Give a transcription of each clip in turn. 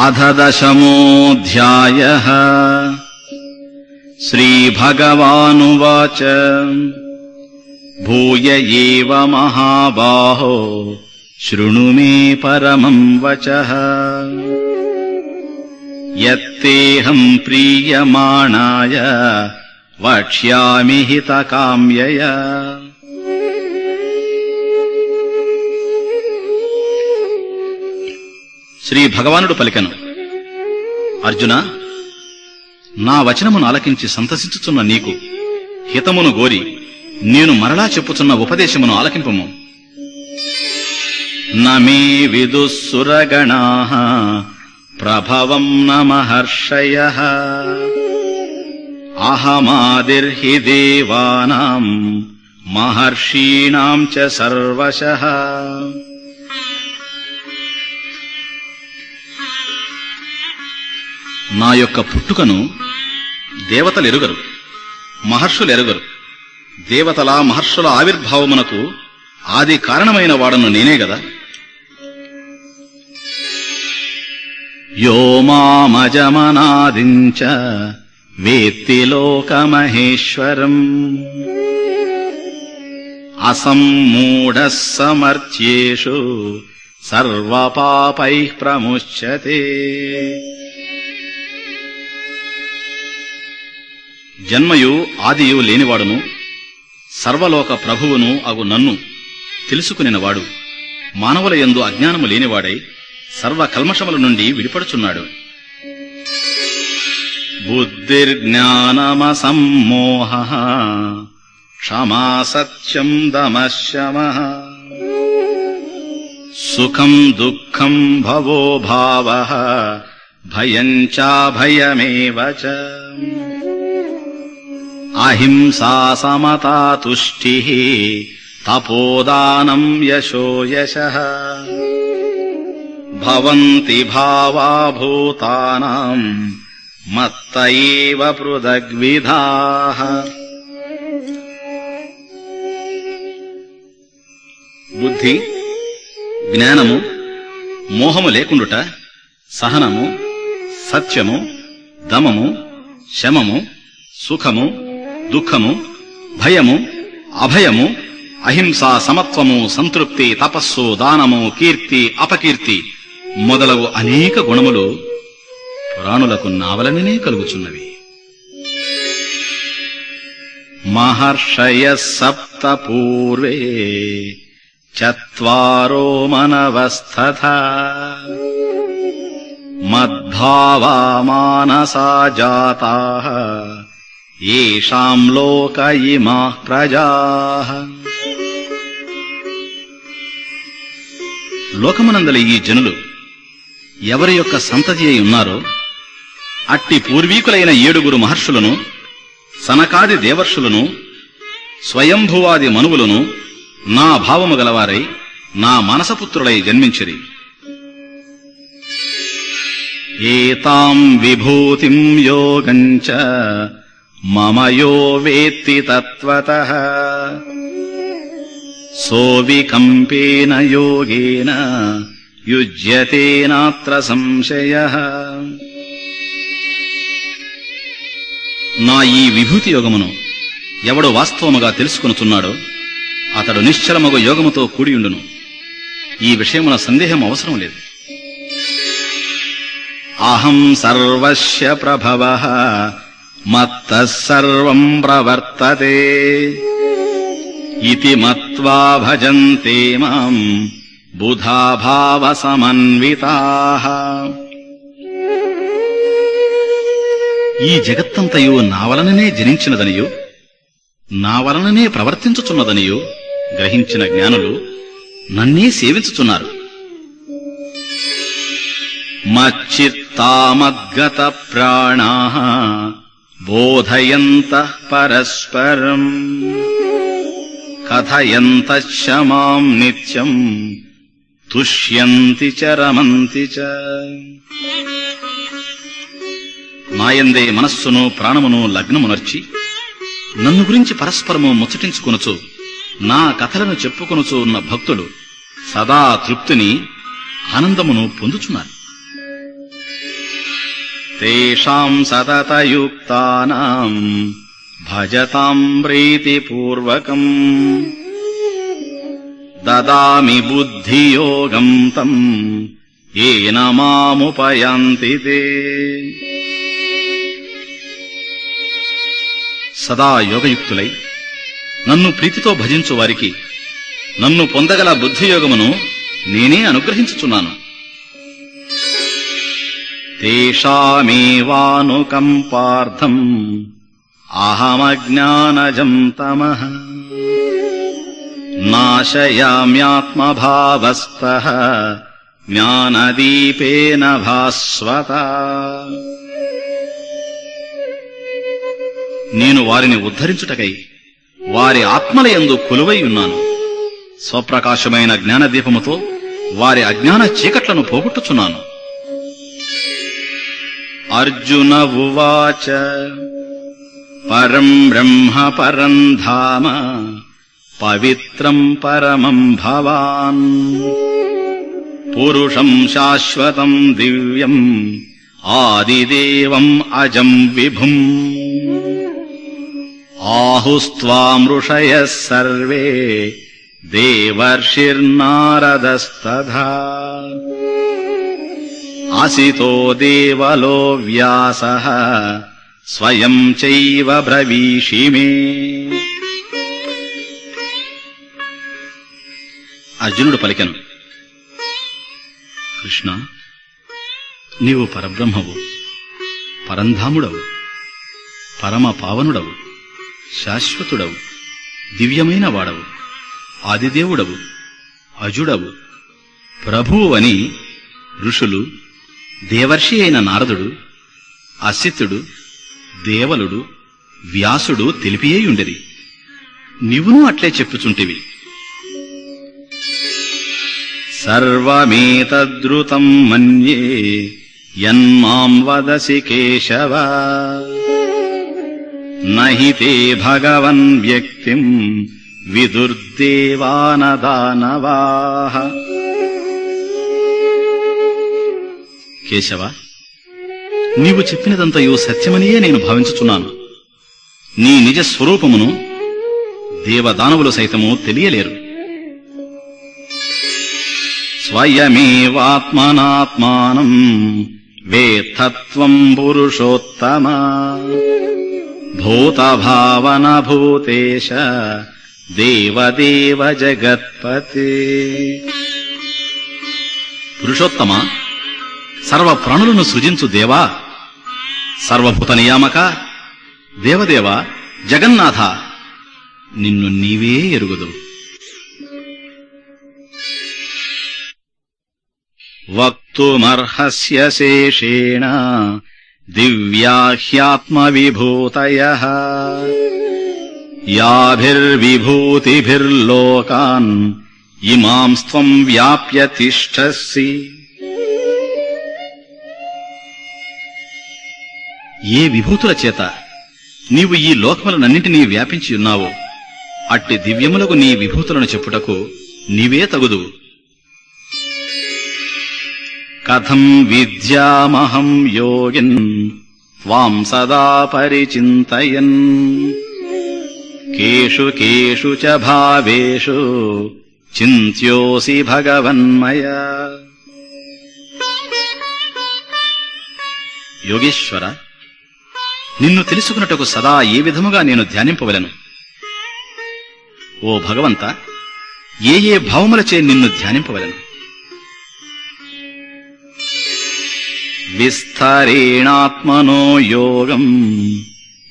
అథ దశమోऽధ్యాయः శ్రీభగవానువాచ భూయ ఏవ మహాబాహో శృణు మే పరమం వచః యత్తేహం ప్రీయమాణాయ వక్ష్యామి హితకామ్యయా. శ్రీ భగవానుడు పలికెను, అర్జున, నా వచనమును ఆలకించి సంతసించుచున్న నీకు హితమును గోరి నేను మరలా చెప్పుచున్న ఉపదేశమును ఆలకింపము. నమే విదుస్సురగణాః ప్రభవం న మహర్షయః అహమాదిర్హి దేవానాం మహర్షీణాం చ సర్వశః. నా యొక్క పుట్టుకను దేవతలెరుగరు, మహర్షులెరుగరు. దేవతల మహర్షుల ఆవిర్భావమునకు ఆది కారణమైన వాడను నేనే గదా. యో మామజమనాదించ వేత్తి లోకమహేశ్వరం అసమ్మూఢః సమర్థ్యేషు సర్వపాపైః ప్రముచ్యతే. జన్మయు ఆదియు లేనివాడును సర్వలోక ప్రభువును అగు నన్ను తెలుసుకునినవాడు మానవుల యందు అజ్ఞానము లేనివాడై సర్వకల్మషముల నుండి విడిపడుచున్నాడు. బుద్ధిర్జ్ఞానమసమ్మోహః క్షమా సత్యం దమః శమః సుఖం దుఃఖం భవో భావః భయం చాభయమేవ చ. అహింసా సమతా తుష్టిః తపోదానం యశో యశః భవంతి భావా భూతానాం మత్త ఏవ పృథగ్విధాః. బుద్ధి, జ్ఞానము, మోహము లేకుండుట, సహనము, సత్యము, దమము, శమము, సుఖము, దుఃఖము, భయము, అభయము, అహింస, సమత్వము, సంతృప్తి, తపస్సు, దానము, కీర్తి, అపకీర్తి మొదలగు అనేక గుణములు పురాణులకు నావలననే కలుగుచున్నవి. మహర్షయః సప్త పూర్వే చత్వారో మనవస్తథా మద్భావా మానసా జాతాః ఏషాం లోక ఇమాః ప్రజాః. లోకమునందలి ఈ జనులు ఎవరి యొక్క సంతతి అయి ఉన్నారో అట్టి పూర్వీకులైన 7 మహర్షులను, సనకాది దేవర్షులను, స్వయంభువాది మనువులను నా భావము గలవారై నా మానసపుత్రులై జన్మించిరి. ఏతాం విభూతిం యోగం చ మమ యో వేత్తి తత్వతః సోవికంపేన యోగేన యుజ్యతే నాత్ర సంశయః. నా ఈ విభూతి యోగమును ఎవడు వాస్తవముగా తెలుసుకొనుచున్నాడో అతడు నిశ్చలమగు యోగముతో కూడియుండును. ఈ విషయమున సందేహం అవసరం లేదు. అహం సర్వస్య ప్రభవః మత్తః సర్వం ప్రవర్తతే ఇతి మత్వా భజంతే మాం బుధా భావ సమన్వితాః. ఈ జగత్తంతయు నా వలననే జనించినదనియు నా వలననే ప్రవర్తించుచున్నదనియు గ్రహించిన జ్ఞానులు నన్నే సేవించుచున్నారు. మచ్చిత్తామద్గత ప్రాణాః బోధయంతః పరస్పరం కథయంతశ్చ మాం నిత్యం తుష్యంతి చ రమంతి చ. నాయందే మనస్సును ప్రాణమును లగ్నమునర్చి నన్ను గురించి పరస్పరము ముచ్చటించుకొనుచు నా కథలను చెప్పుకొనుచు ఉన్న భక్తులు సదా తృప్తిని ఆనందమును పొందుచున్నారు. తేషాం సతతయుక్తానాం భజతాం ప్రీతిపూర్వకం దదామి బుద్ధియోగం తం ఏన మాముపయాంతి తే. సదా యోగయుక్తులై నన్ను ప్రీతితో భజించు వారికి నన్ను పొందగల బుద్ధియోగమును నేనే అనుగ్రహించుచున్నాను. తేషామేవానుకంపార్థం అహమజ్ఞానజం తమః నాశయామ్యాత్మభావస్తః జ్ఞానదీపేన భాస్వత. నేను వారిని ఉద్ధరించుటకై వారి ఆత్మలయందు కొలువై ఉన్నాను. స్వప్రకాశమైన జ్ఞానదీపముతో వారి అజ్ఞాన చీకట్లను పోగొట్టుచున్నాను. అర్జున ఉవాచ పరం బ్రహ్మ పరం ధామ పవిత్రం పరమం భవాన్ పురుషం శాశ్వతం దివ్యం ఆదిదేవం అజం విభుం ఆహుస్త్వాం ఋషయః సర్వే దేవర్షిర్నారదస్తథా ఆసితో దేవలో వ్యాసః స్వయం చైవ బ్రవీషి మే. అర్జునుడు పలికెను, కృష్ణ, నీవు పరబ్రహ్మవు, పరంధాముడవు, పరమ పావనుడవు, శాశ్వతుడవు, దివ్యమైన వాడవు, ఆదిదేవుడవు, అజుడవు, ప్రభువు అని ఋషులు, దేవర్షి అయిన నారదుడు, అసితుడు, దేవలుడు, వ్యాసుడు తెలిపియేయుండిరి. నీవును అట్లే చెప్పుచుంటివి. సర్వమేతద్రుతం మన్యే యన్మాం వదసి కేశవ నహి తే భగవన్ వ్యక్తిం విదుర్దేవానదానవాః. కేశవ, నీవు చెప్పినదంతయు సత్యమనియే నేను భావించుచున్నాను. నీ నిజ స్వరూపమును దేవదానవులు సైతము తెలియలేరు. స్వయమేవాత్మనాత్మానం వేత్తత్వం పురుషోత్తమ భూతభావన భూతేశ దేవదేవ జగత్పతే. పురుషోత్తమ, సర్వ ప్రాణులను సృజించు దేవా, సర్వభూత నియామక, దేవదేవ, జగన్నాథ, నిన్ను నీవే ఎరుగుదు. వక్తుమర్హస్య శేషేణ దివ్యాహ్యాత్మవిభూతయః యాభిర్విభూతిభిర్లోకాన్ ఇమాంస్త్వం వ్యాప్య తిష్టసి. ఏ విభూతుల చేత నీవు ఈ లోకములనన్నింటినీ వ్యాపించి ఉన్నావో అట్టి దివ్యములకు నీ విభూతులను చెప్పుటకు నీవే తగుదువు. కథం విద్యామహం యోగిన్ త్వాం సదా పరిచింతయన్ కేషు కేషు చ భావేషు చింత్యోసి భగవన్మయా. యోగేశ్వర, నిన్ను తెలుసుకున్నటకు సదా ఏ విధముగా నేను ధ్యానింపవలను? ఓ భగవంత, ఏ ఏ భావములచే నిన్ను ధ్యానింపవలను? విస్తరేణాత్మనో యోగం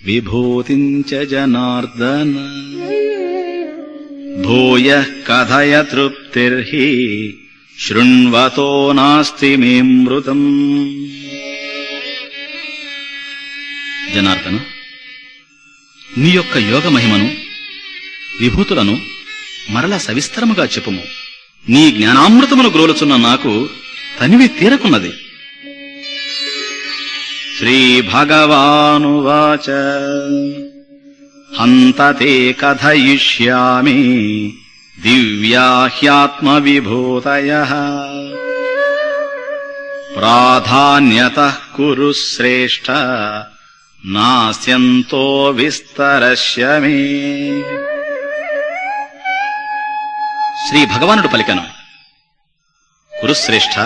విభూతించ జనార్దన భూయః కథయ తృప్తిర్హి శృణ్వతో నాస్తి మే మృతం. జనార్దన, నీ యొక్క యోగ మహిమను, విభూతులను మరలా సవిస్తరముగా చెప్పుము. నీ జ్ఞానామృతమును గ్రోలుచున్న నాకు తనివి తీరకున్నది. శ్రీభగవానువాచ హంతతే కథయిష్యామి దివ్యాహ్యాత్మవిభూతయః ప్రాధాన్యతః కురు శ్రేష్ఠ నాస్యంతో విస్తరస్య మే. శ్రీ భగవానుడు పలికెను, కురుశ్రేష్ఠ,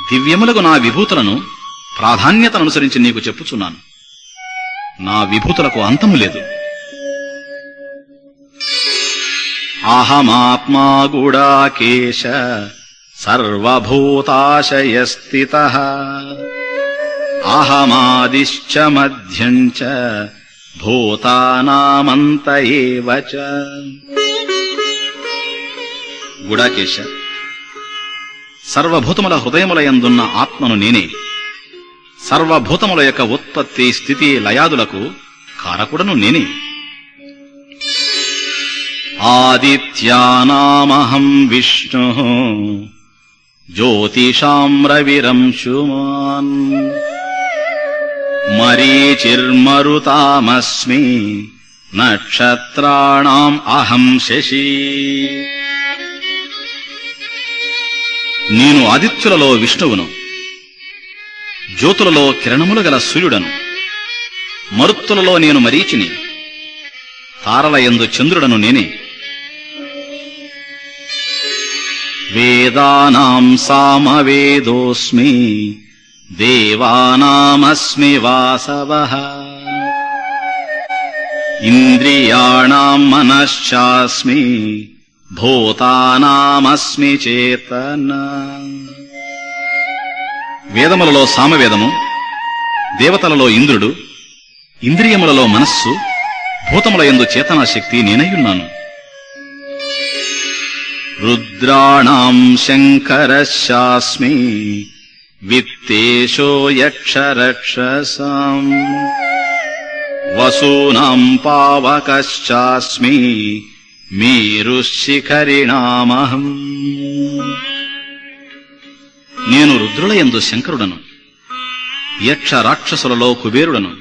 దివ్యములకు నా విభూతులను ప్రాధాన్యతననుసరించి నీకు చెప్పుచున్నాను. నా విభూతులకు అంతము లేదు. అహమాత్మా గుడాకేశ సర్వభూతాశయస్థితః అహమాదిశ్చ మధ్యం చ భూతానామంత ఏవ చ. గుడాకేశ, సర్వభూతముల హృదయములయందున్న ఆత్మను నేనే. సర్వభూతముల యొక్క ఉత్పత్తి, స్థితి, లయాదులకు కారకుడను నేనే. ఆదిత్యానామహం విష్ణుః జ్యోతిషాం రవిరంశుమాన్ మరీచిర్మరుతామస్మి నక్షత్రాణాం అహం శశి. నేను ఆదిత్యులలో విష్ణువును, జ్యోతులలో కిరణములు గల సూర్యుడను, మరుత్తులలో నేను మరీచిని, తారలయందు చంద్రుడను నేనే. వేదానాం సామవేదోస్మి దేవానామస్మి వాసవః ఇంద్రియాణాం మనశ్చాస్మి భూతానామస్మి చేతన. వేదములలో సామవేదము, దేవతలలో ఇంద్రుడు, ఇంద్రియములలో మనస్సు, భూతములయందు చేతనాశక్తి నేనయ్యున్నాను. రుద్రాణాం శంకరశాస్మి విత్తేషో యక్షరక్షసాం వసూనాం పావకశ్చాస్మి మేరుశిఖరిణామహం. నేను రుద్రులయందు శంకరుడను, యక్ష రాక్షసులలో కుబేరుడను,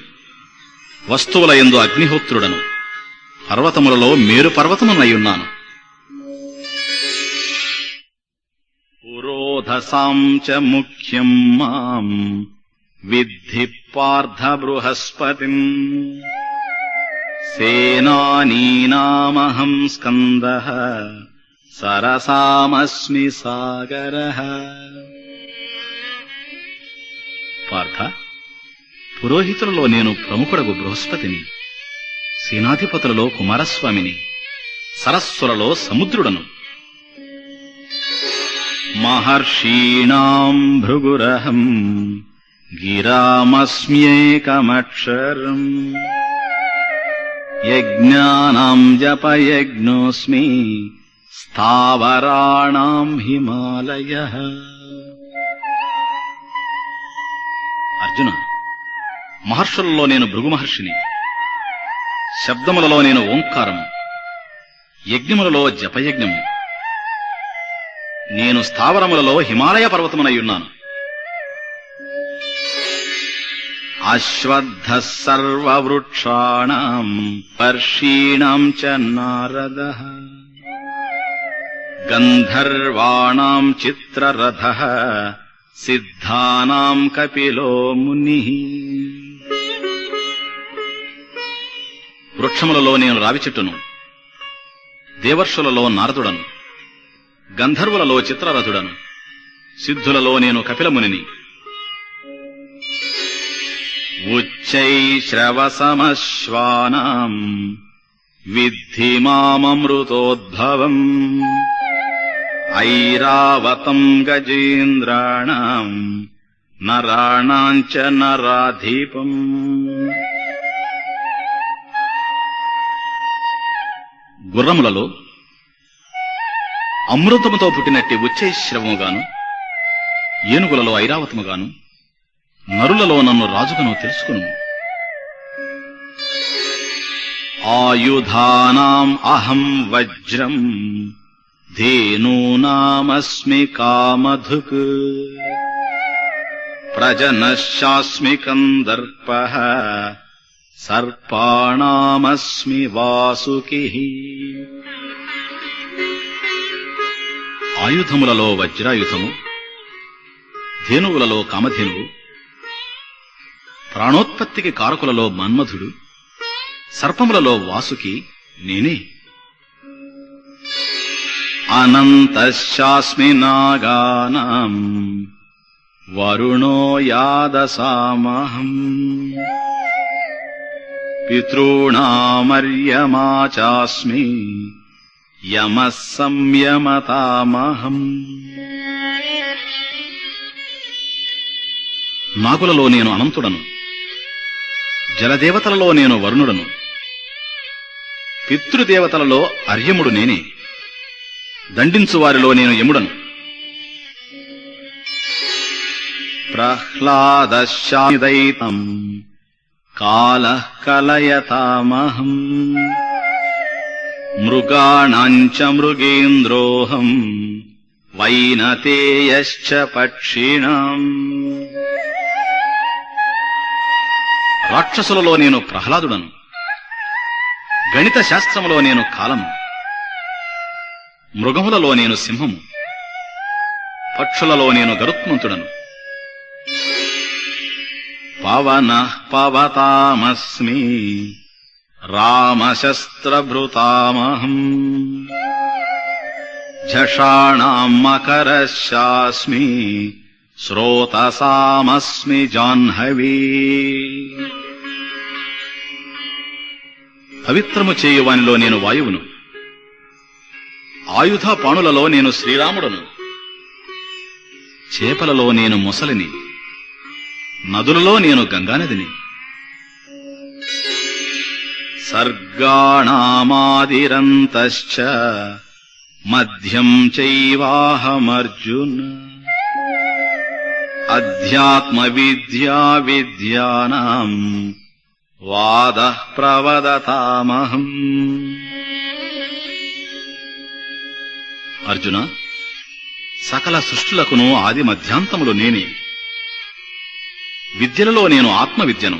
వస్తువులయందు అగ్నిహోత్రుడను, పర్వతములలో మేరు పర్వతమునయ్యున్నాను. పురోధసాం చ ముఖ్యం మాం విద్ధి పార్థ బృహస్పతిం సేనానీనామహం స్కందః సరసామస్మి సాగరః. పార్థ, పురోహితులలో నేను ప్రముఖుడగు బృహస్పతిని, సేనాధిపతులలో కుమారస్వామిని, సరస్సులలో సముద్రుడను. మహర్షీణాం భృగురహం గిరామస్మ్యేకమక్షరం యజ్ఞానాం జపయజ్ఞోస్మి స్థావరాణాం హిమాలయః. అర్జున, మహర్షులలో నేను భృగు మహర్షిని, శబ్దములలో నేను ఓంకారము, యజ్ఞములలో జపయజ్ఞము, నేను స్థావరములలో హిమాలయ పర్వతమునయ్యున్నాను. అశ్వత్థః సర్వవృక్షాణాం పర్షీణాం చ నారదః గంధర్వాణాం చిత్రరథః సిద్ధానాం కపిలో మునిః. వృక్షములలో నేను రావి చెట్టును, దేవర్షులలో నారదుడను, గంధర్వులలో చిత్రరథుడను, సిద్ధులలో నేను కపిలమునిని. ఉచ్చైశ్రవసమశ్వానాం విద్ధి మామమృతోద్భవం ఐరావతం గజేంద్రాణాం నరాణాం చ నరాధీపం. గుర్రములలో అమృతముతో పుట్టినట్టి ఉచ్చైశ్రవముగాను, ఏనుగులలో ఐరావతముగాను, నరులలో నన్ను రాజుగాను తెలుసుకును. ఆయుధానాం అహం వజ్రం ధేనూనామస్మి కామధుక్ ప్రజనశాస్మి కందర్పః సర్పాణామస్మి వాసుకిః. ఆయుధములలో వజ్రాయుధము, ధేనువులలో కామధేనువు, ప్రాణోత్పత్తికి కారకులలో మన్మధుడు, సర్పములలో వాసుకి నేనే. అనంతశాస్మి నాగానాం వరుణో యాదసామహం పితॄణామర్యమా చాస్మి యమః సంయమతామహం. నాగులలో నేను అనంతుడను, జలదేవతలలో నేను వరుణుడను, పితృదేవతలలో అర్యముడు నేనే, దండించువారిలో నేను యముడను. ప్రహ్లాదశాదైతం కాలః కలయతామహం మృగాణాంచ మృగేంద్రోహం వైనతేయశ్చ పక్షిణాం. రాక్షసులలో నేను ప్రహ్లాదుడను, గణిత శాస్త్రములో నేను కాలము, మృగములలో నేను సింహము, పక్షులలో నేను గరుత్మంతుడను. పవనః పవతామస్మి రామశస్త్రభృతామహం ఝషాణాం మకరశాస్మి శ్రోతసామస్మి జాహ్నవీ. పవిత్రము చేయువానిలో నేను వాయువును, ఆయుధ పాణులలో నేను శ్రీరాముడను, చేపలలో నేను మొసలిని, నదులలో నేను గంగానదిని. సర్గాణామాదిరంతశ్చ మధ్యం చైవాహమర్జున అధ్యాత్మ విద్యా విద్యానాం వాదః ప్రవదతామహం. అర్జున, సకల సృష్టులకును ఆది మధ్యాంతములు నేనే. విద్యలలో నేను ఆత్మ విద్యను,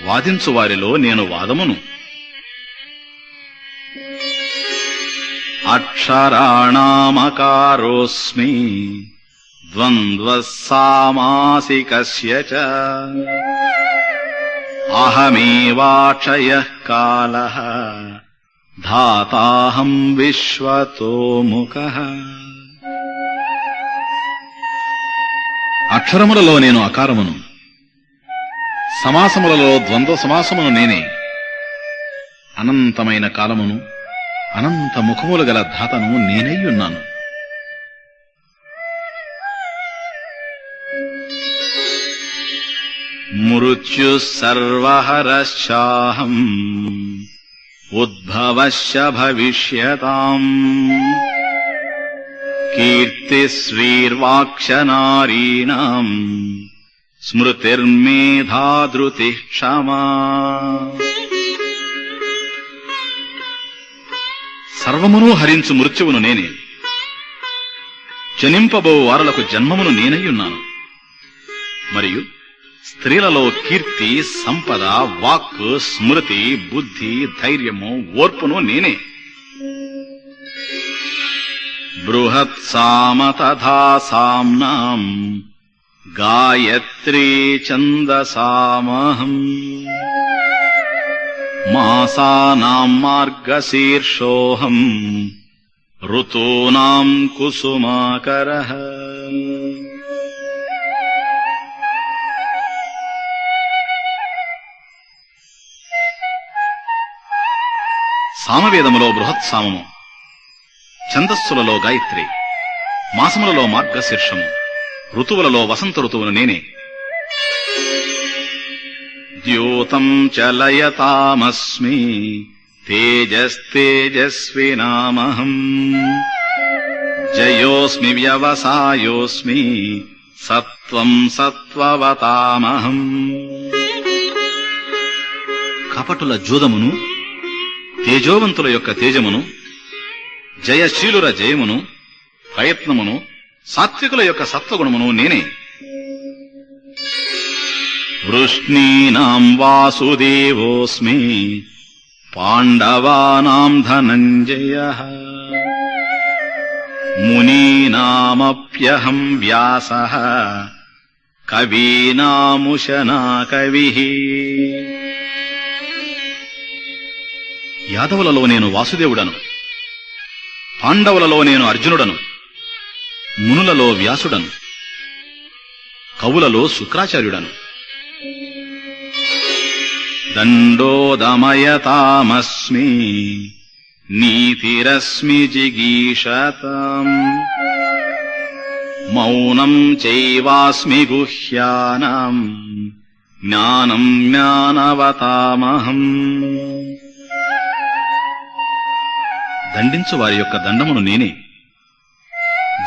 వాదించు వారిలో నేను వాదమును. అక్షరాణామకారోస్మి ద్వంద్వః సామాసికస్య చ అహమేవాక్షయః కాలః ధాతాహం విశ్వతోముఖః. అక్షరములలో నేను అకారమును, సమాసములలో ద్వంద్వ సమాసమును నేనే. అనంతమైన కాలమును, అనంత ముఖములు గల ధాతను నేనయ్యున్నాను. మృత్యు సర్వహరశ్చాహం ఉద్భవశ్చ భవిష్యతాం కీర్తిశ్రీర్వాక్షనారీణాం స్మృతిర్మేధా ధృతిః క్షమా. సర్వమును హరించు మృత్యువును నేనే. జనింపబో వారలకు జన్మమును నేనయ్యున్నాను. మరియు స్త్రీలలో కీర్తి, సంపద, వాక్కు, స్మృతి, బుద్ధి, ధైర్యము, ఓర్పును నేనే. బృహత్సామ తథా సామ్నాం గాయత్రీ ఛందసామహం మాసానాం మార్గశీర్షోహం ఋతూనాం కుసుమాకరః. సామవేదములో బృహత్సామము, ఛందస్సులలో గాయత్రి, మాసములలో మార్గశీర్షము, ఋతువులలో వసంత ఋతువును నేనే. ద్యూతం చలయతామస్మి తేజస్తేజస్వినామహం జయోస్మి వ్యవసాయోస్మి సత్వం సత్వవతామహం. కపటుల జూదమును, తేజోవంతుల యొక్క తేజమును, జయశీలుర జయమును, ప్రయత్నమును, సాత్వికుల యొక్క సత్వగుణమును నేనే. వృష్ణీనాం వాసుదేవోస్మి పాండవానాం ధనంజయః మునీనామప్యహం వ్యాసః కవీనాముశనా కవిః. యాదవులలో నేను వాసుదేవుడను, పాండవులలో నేను అర్జునుడను, మునులలో వ్యాసుడను, కవులలో శుక్రాచార్యుడను. దండోదమయతామస్మి నీతిరస్మి జిగీషతాం మౌనం చైవాస్మి గుహ్యానాం జ్ఞానం జ్ఞానవతామహం. దండించు వారి యొక్క దండమును నేనే,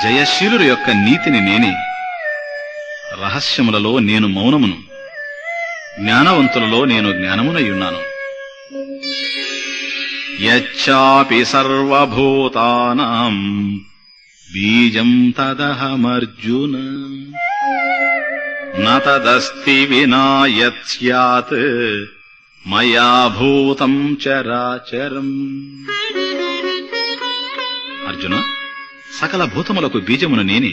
జయశీలుల యొక్క నీతిని నేనే. రహస్యములలో నేను మౌనమును, జ్ఞానవంతులలో నేను జ్ఞానమునయ్యున్నాను. యచ్చాపి సర్వభూతానాం బీజం తదహమర్జున న తదస్తి వినా యత్ స్యాత్ మయా భూతం చరాచరం. అర్జున, సకల భూతములకు బీజమును నేనే.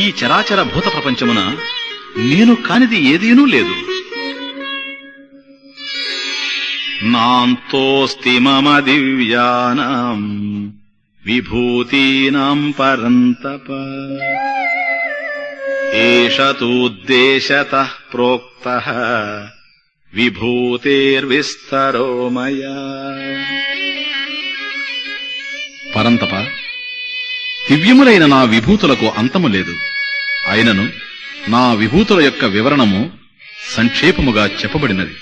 ఈ చరాచర భూత ప్రపంచమున నేను కానిది ఏదీనూ లేదు. నాంతోస్తి మమ దివ్యానాం విభూతీనాం పరంతప ఏష తూద్దేశతః ప్రోక్తః విభూతేర్విస్తరో మయా. పరంతప, దివ్యములైన నా విభూతులకు అంతము లేదు. అయినను నా విభూతుల యొక్క వివరణము సంక్షేపముగా చెప్పబడినది.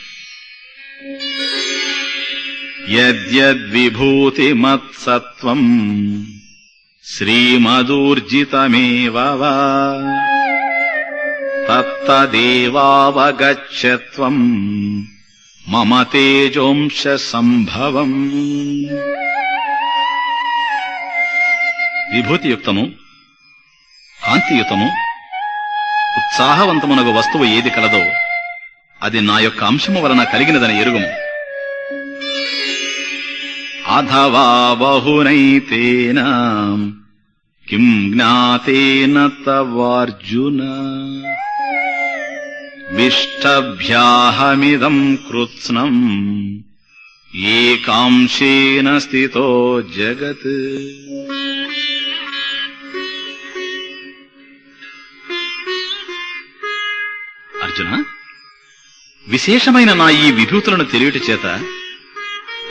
యద్యద్విభూతిమత్సత్వం శ్రీమదూర్జితమేవ వా తత్తదేవావగచ్చత్వం మమ తేజోంశ సంభవం. విభూతియుక్తము, కాంతియుతము, ఉత్సాహవంతమునగు వస్తువు ఏది కలదో అది నా యొక్క అంశము వలన కలిగినదని ఎరుగుము. అథవా బహునైతేన కిం జ్ఞాతేన తవార్జున విష్టభ్యాహమిదం కృత్స్నం ఏకాంశేన స్థితో జగత్. అర్జున, విశేషమైన నా ఈ విభూతులను తెలియట చేత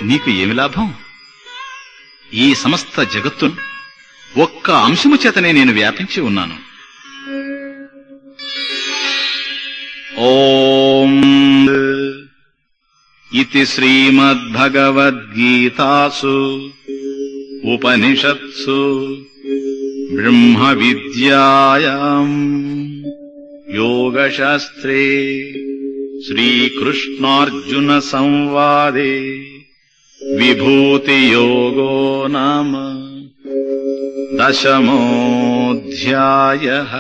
నీకు ఏమి లాభం? ఈ సమస్త జగత్తును ఒక్క అంశము చేతనే నేను వ్యాపించి ఉన్నాను. ఓం ఇతి శ్రీమద్భగవద్గీతాసు ఉపనిషత్సు బ్రహ్మ విద్యాయాం యోగశాస్త్రే శ్రీకృష్ణార్జున సంవాదే విభూతియోగో నామ 10మోऽధ్యాయః.